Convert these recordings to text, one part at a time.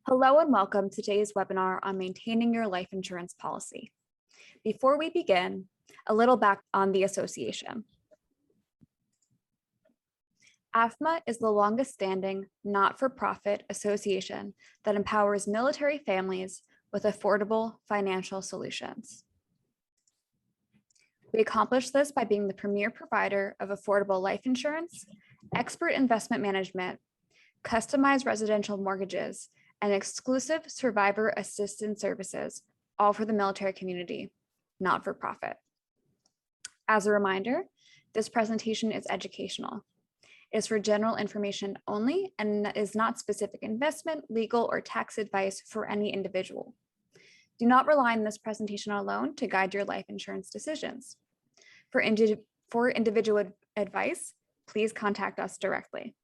Hello and welcome to today's webinar on maintaining your life insurance policy. Before we begin, a little back on the association. AAFMAA is the longest standing not-for-profit association that empowers military families with affordable financial solutions. We accomplish this by being the premier provider of affordable life insurance, expert investment management, customized residential mortgages, and exclusive survivor assistance services, all for the military community, not for profit. As a reminder, this presentation is educational. It is for general information only and is not specific investment, legal, or tax advice for any individual. Do not rely on this presentation alone to guide your life insurance decisions. For individual advice, please contact us directly.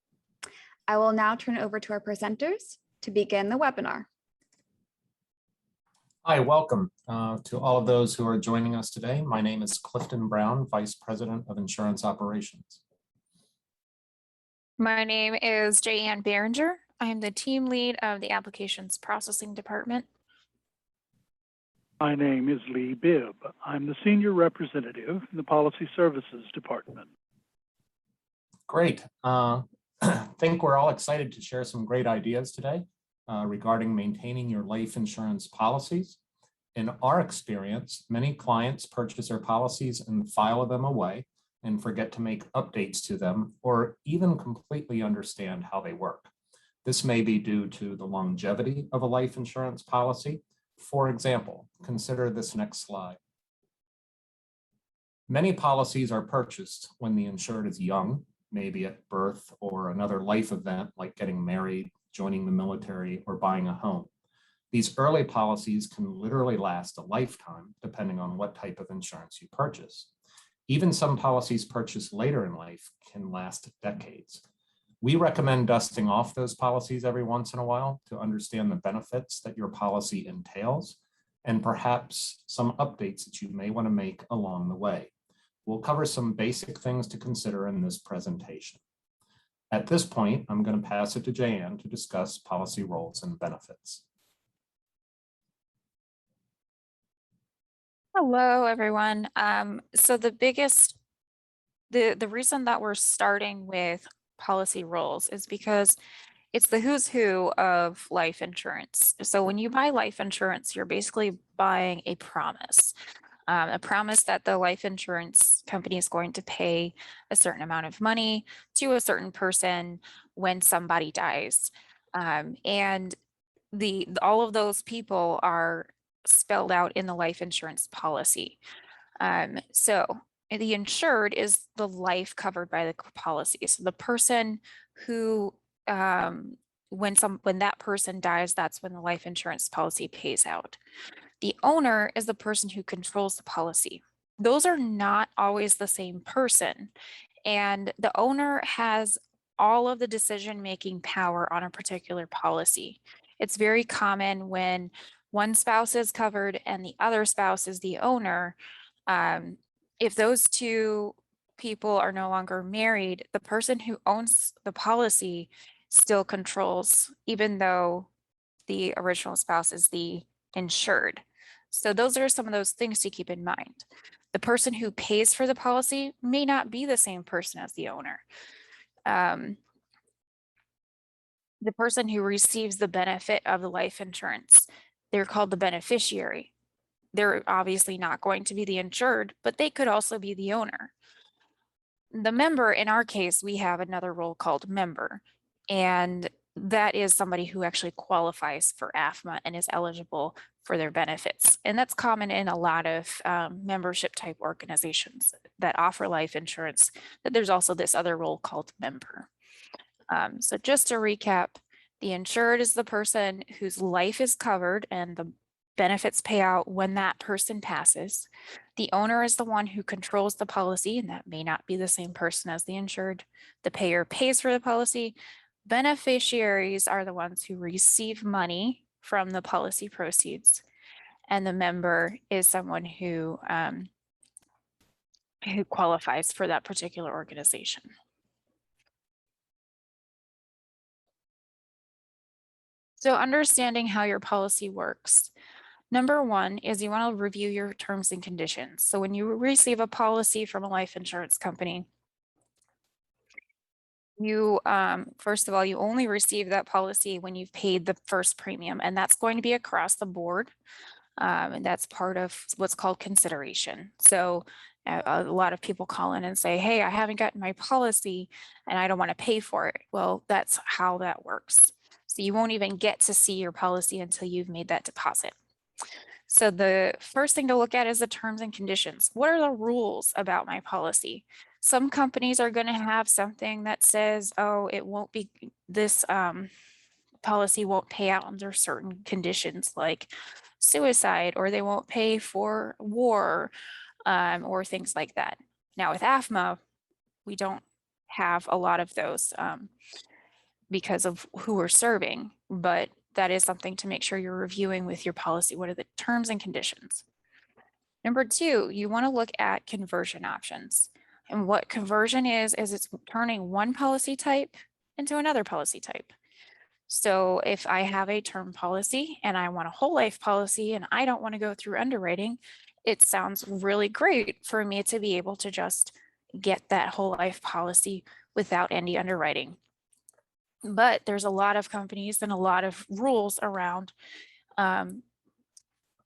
I will now turn it over to our presenters to begin the webinar. Hi, welcome to all of those who are joining us today. My name is Clifton Brown, Vice President of Insurance Operations. My name is Jaye Anne Beringer. I am the team lead of the Applications Processing Department. My name is Lee Bibb. I'm the Senior Representative in the Policy Services Department. Great. I think we're all excited to share some great ideas today regarding maintaining your life insurance policies. In our experience, many clients purchase their policies and file them away and forget to make updates to them or even completely understand how they work. This may be due to the longevity of a life insurance policy. For example, consider this next slide. Many policies are purchased when the insured is young, maybe at birth or another life event like getting married, joining the military, or buying a home. These early policies can literally last a lifetime, depending on what type of insurance you purchase. Even some policies purchased later in life can last decades. We recommend dusting off those policies every once in a while to understand the benefits that your policy entails, and perhaps some updates that you may want to make along the way. We'll cover some basic things to consider in this presentation. At this point, I'm going to pass it to Jaye Anne to discuss policy roles and benefits. Hello, everyone. So the reason that we're starting with policy roles is because it's the who's who of life insurance. So when you buy life insurance, you're basically buying a promise that the life insurance company is going to pay a certain amount of money to a certain person when somebody dies. And all of those people are spelled out in the life insurance policy. So the insured is the life covered by the policy. So the person who, when that person dies, that's when the life insurance policy pays out. The owner is the person who controls the policy. Those are not always the same person. And the owner has all of the decision-making power on a particular policy. It's very common when one spouse is covered and the other spouse is the owner. If those two people are no longer married, the person who owns the policy still controls, even though the original spouse is the insured. So those are some of those things to keep in mind. The person who pays for the policy may not be the same person as the owner. The person who receives the benefit of the life insurance, they're called the beneficiary. They're obviously not going to be the insured, but they could also be the owner. The member, in our case, we have another role called member, and that is somebody who actually qualifies for AAFMAA and is eligible for their benefits. And that's common in a lot of membership type organizations that offer life insurance, that there's also this other role called member. So just to recap, the insured is the person whose life is covered and the benefits pay out when that person passes. The owner is the one who controls the policy, and that may not be the same person as the insured. The payer pays for the policy. Beneficiaries are the ones who receive money from the policy proceeds, and the member is someone who qualifies for that particular organization. So understanding how your policy works. Number one is you want to review your terms and conditions. So when you receive a policy from a life insurance company, you, first of all, you only receive that policy when you've paid the first premium, and that's going to be across the board. And that's part of what's called consideration. So a lot of people call in and say, hey, I haven't gotten my policy and I don't want to pay for it. Well, that's how that works. So you won't even get to see your policy until you've made that deposit. So the first thing to look at is the terms and conditions. What are the rules about my policy? Some companies are going to have something that says, oh, it won't be this policy won't pay out under certain conditions like suicide, or they won't pay for war, or things like that. Now with AAFMAA, we don't have a lot of those because of who we're serving, but that is something to make sure you're reviewing with your policy. What are the terms and conditions? Number two, you want to look at conversion options. And what conversion is it's turning one policy type into another policy type. So if I have a term policy and I want a whole life policy and I don't want to go through underwriting, it sounds really great for me to be able to just get that whole life policy without any underwriting. But there's a lot of companies and a lot of rules around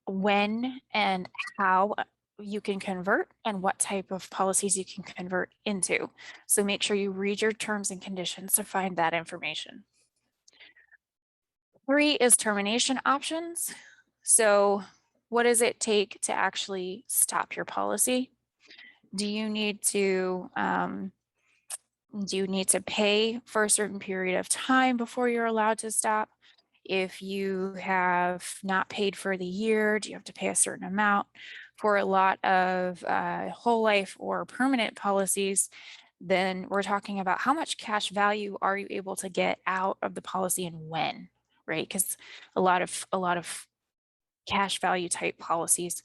when and how you can convert and what type of policies you can convert into. So make sure you read your terms and conditions to find that information. 3 is termination options. So what does it take to actually stop your policy? Do you need to pay for a certain period of time before you're allowed to stop? If you have not paid for the year, do you have to pay a certain amount? For a lot of whole life or permanent policies, then we're talking about how much cash value are you able to get out of the policy and when, right? Because a lot of cash value type policies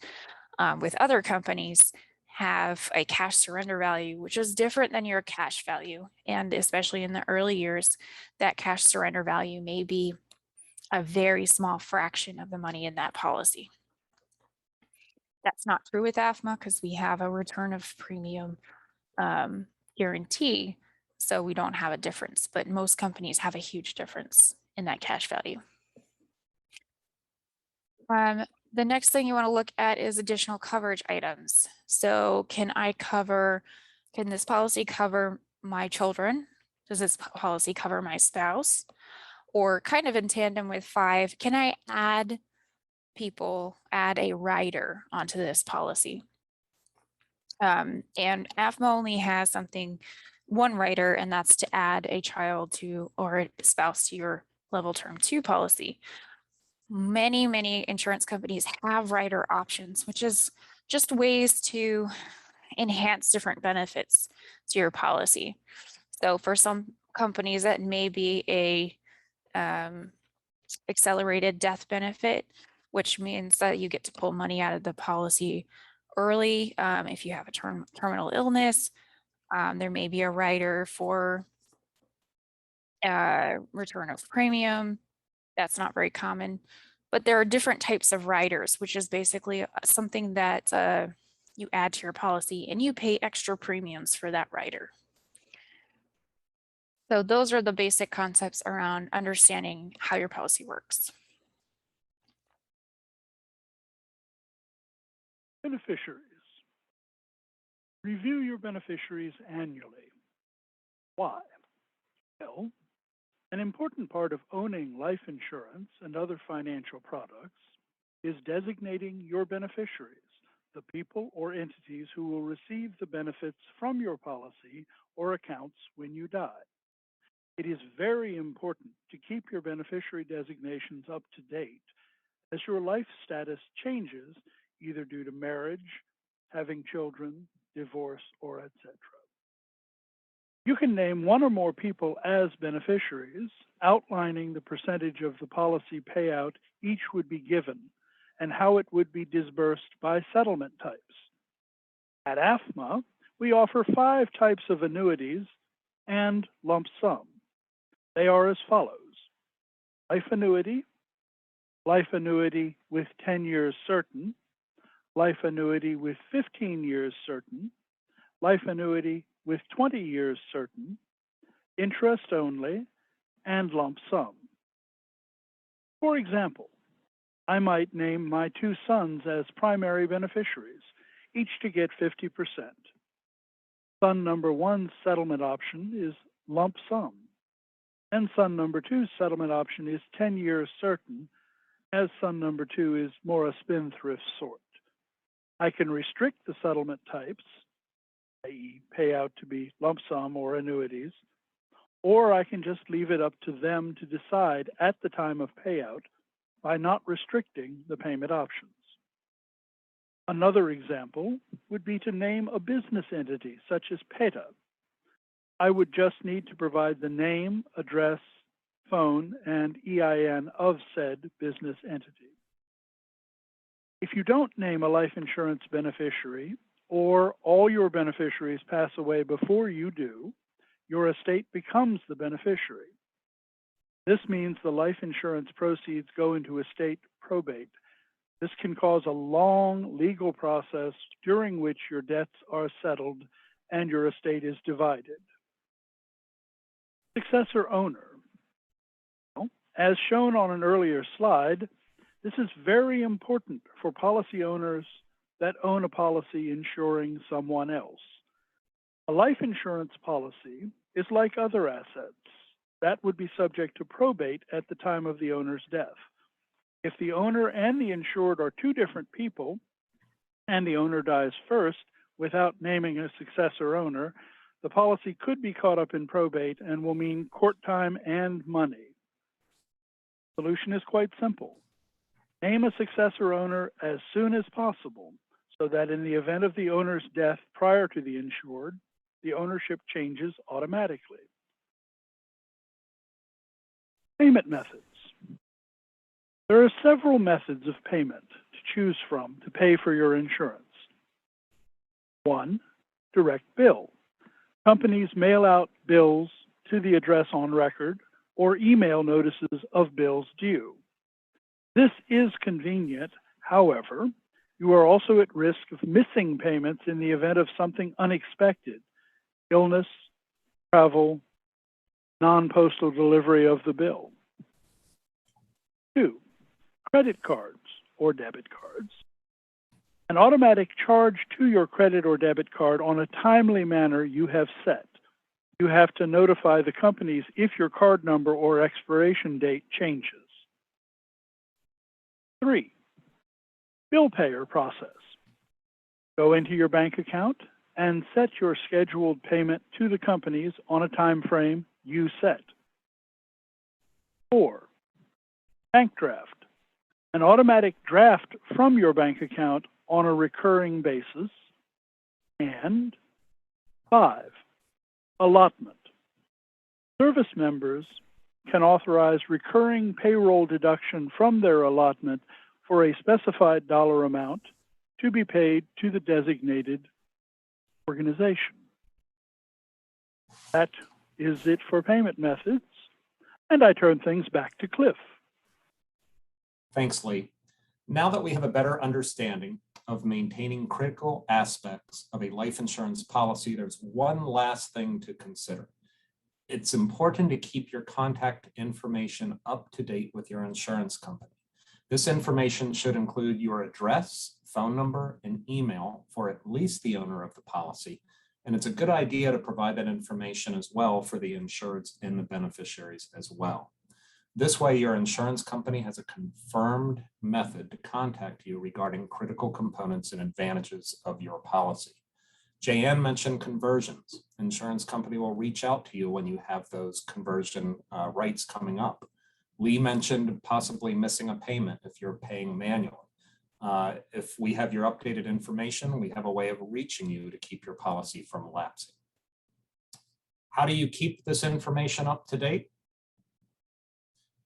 with other companies have a cash surrender value, which is different than your cash value. And especially in the early years, that cash surrender value may be a very small fraction of the money in that policy. That's not true with AAFMAA because we have a return of premium guarantee, so we don't have a difference, but most companies have a huge difference in that cash value. The next thing you want to look at is additional coverage items. So can this policy cover my children? Does this policy cover my spouse? Or kind of in tandem with 5, can I add a rider onto this policy? And AAFMAA only has one rider, and that's to add a child to or a spouse to your level term 2 policy. Many insurance companies have rider options, which is just ways to enhance different benefits to your policy. So for some companies, that may be a accelerated death benefit, which means that you get to pull money out of the policy early if you have a terminal illness. There may be a rider for return of premium. That's not very common, but there are different types of riders, which is basically something that you add to your policy and you pay extra premiums for that rider. So those are the basic concepts around understanding how your policy works. Beneficiaries. Review your beneficiaries annually. Why? Well, an important part of owning life insurance and other financial products is designating your beneficiaries, the people or entities who will receive the benefits from your policy or accounts when you die. It is very important to keep your beneficiary designations up to date as your life status changes either due to marriage, having children, divorce, or etc. You can name one or more people as beneficiaries, outlining the percentage of the policy payout each would be given and how it would be disbursed by settlement types. At AAFMAA, we offer 5 types of annuities and lump sum. They are as follows: life annuity with 10 years certain, life annuity with 15 years certain, life annuity with 20 years certain, interest only, and lump sum. For example, I might name my two sons as primary beneficiaries, each to get 50%. Son number one's settlement option is lump sum, and son number two's settlement option is 10 years certain, as son number two is more a spendthrift sort. I can restrict the settlement types, i.e. payout to be lump sum or annuities, or I can just leave it up to them to decide at the time of payout by not restricting the payment options. Another example would be to name a business entity such as PETA. I would just need to provide the name, address, phone, and EIN of said business entity. If you don't name a life insurance beneficiary, or all your beneficiaries pass away before you do, your estate becomes the beneficiary. This means the life insurance proceeds go into estate probate. This can cause a long legal process during which your debts are settled and your estate is divided. Successor owner. Well, as shown on an earlier slide, this is very important for policy owners that own a policy insuring someone else. A life insurance policy is like other assets that would be subject to probate at the time of the owner's death. If the owner and the insured are two different people, and the owner dies first without naming a successor owner, the policy could be caught up in probate and will mean court time and money. The solution is quite simple. Name a successor owner as soon as possible so that in the event of the owner's death prior to the insured, the ownership changes automatically. Payment methods. There are several methods of payment to choose from to pay for your insurance. 1. Direct bill. Companies mail out bills to the address on record or email notices of bills due. This is convenient. However, you are also at risk of missing payments in the event of something unexpected, illness, travel, non-postal delivery of the bill. 2. Credit cards or debit cards. An automatic charge to your credit or debit card on a timely manner you have set. You have to notify the companies if your card number or expiration date changes. 3. Bill payer process. Go into your bank account and set your scheduled payment to the companies on a time frame you set. 4. Bank draft. An automatic draft from your bank account on a recurring basis. And 5. Allotment. Service members can authorize recurring payroll deduction from their allotment for a specified dollar amount to be paid to the designated organization. That is it for payment methods, and I turn things back to Cliff. Thanks, Lee. Now that we have a better understanding of maintaining critical aspects of a life insurance policy, there's one last thing to consider. It's important to keep your contact information up to date with your insurance company. This information should include your address, phone number, and email for at least the owner of the policy. And it's a good idea to provide that information as well for the insureds and the beneficiaries as well. This way, your insurance company has a confirmed method to contact you regarding critical components and advantages of your policy. Jaye Anne mentioned conversions. Insurance company will reach out to you when you have those conversion rights coming up. Lee mentioned possibly missing a payment if you're paying manually. If we have your updated information, we have a way of reaching you to keep your policy from lapsing. How do you keep this information up to date?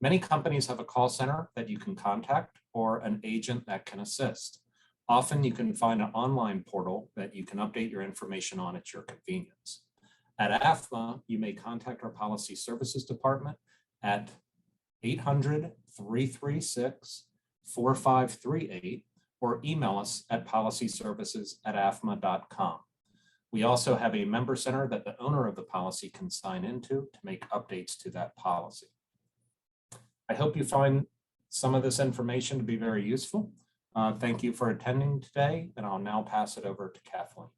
Many companies have a call center that you can contact or an agent that can assist. Often you can find an online portal that you can update your information on at your convenience. At AAFMAA, you may contact our policy services department at 800-336-4538 or email us at policyservices@afma.com. We also have a member center that the owner of the policy can sign into to make updates to that policy. I hope you find some of this information to be very useful. Thank you for attending today, and I'll now pass it over to Kathleen.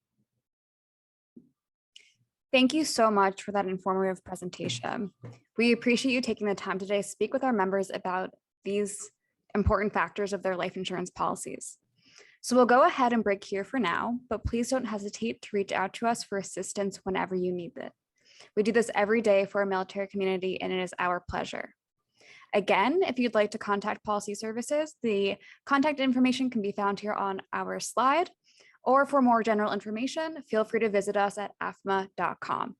Thank you so much for that informative presentation. We appreciate you taking the time today to speak with our members about these important factors of their life insurance policies. So we'll go ahead and break here for now, but please don't hesitate to reach out to us for assistance whenever you need it. We do this every day for our military community, and it is our pleasure. Again, if you'd like to contact Policy Services, the contact information can be found here on our slide, or for more general information, feel free to visit us at AAFMAA.com.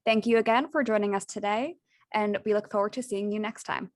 Thank you again for joining us today, and we look forward to seeing you next time.